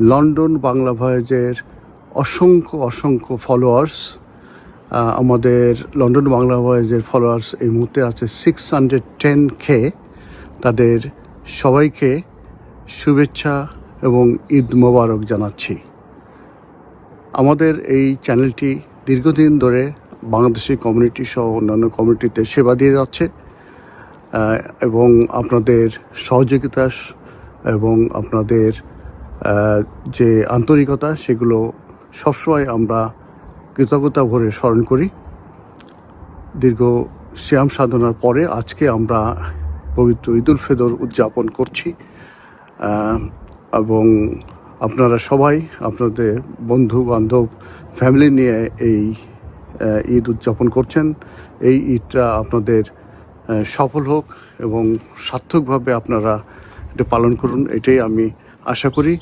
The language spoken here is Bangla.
লন্ডন বাংলা ভয়েজের অসংখ্য ফলোয়ার্স। আমাদের লন্ডন বাংলা ভয়েজের ফলোয়ার্স এই মুহূর্তে আছে 610K। তাদের সবাইকে শুভেচ্ছা এবং ঈদ মোবারক জানাচ্ছি। আমাদের এই চ্যানেলটি দীর্ঘদিন ধরে বাংলাদেশি কমিউনিটি সহ অন্যান্য কমিউনিটিতে সেবা দিয়ে যাচ্ছে এবং আপনাদের সহযোগিতা এবং আপনাদের যে আন্তরিকতা সেগুলো সবসময় আমরা কৃতজ্ঞতা ভরে স্মরণ করি। দীর্ঘ সিয়াম সাধনার পরে আজকে আমরা পবিত্র ঈদুল ফিতর উদযাপন করছি এবং আপনারা সবাই আপনাদের বন্ধু বান্ধব ফ্যামিলি নিয়ে এই ঈদ উদযাপন করছেন। এই ঈদটা আপনাদের সফল হোক এবং সার্থকভাবে আপনারা এটা পালন করুন, এটাই আমি আশা করি।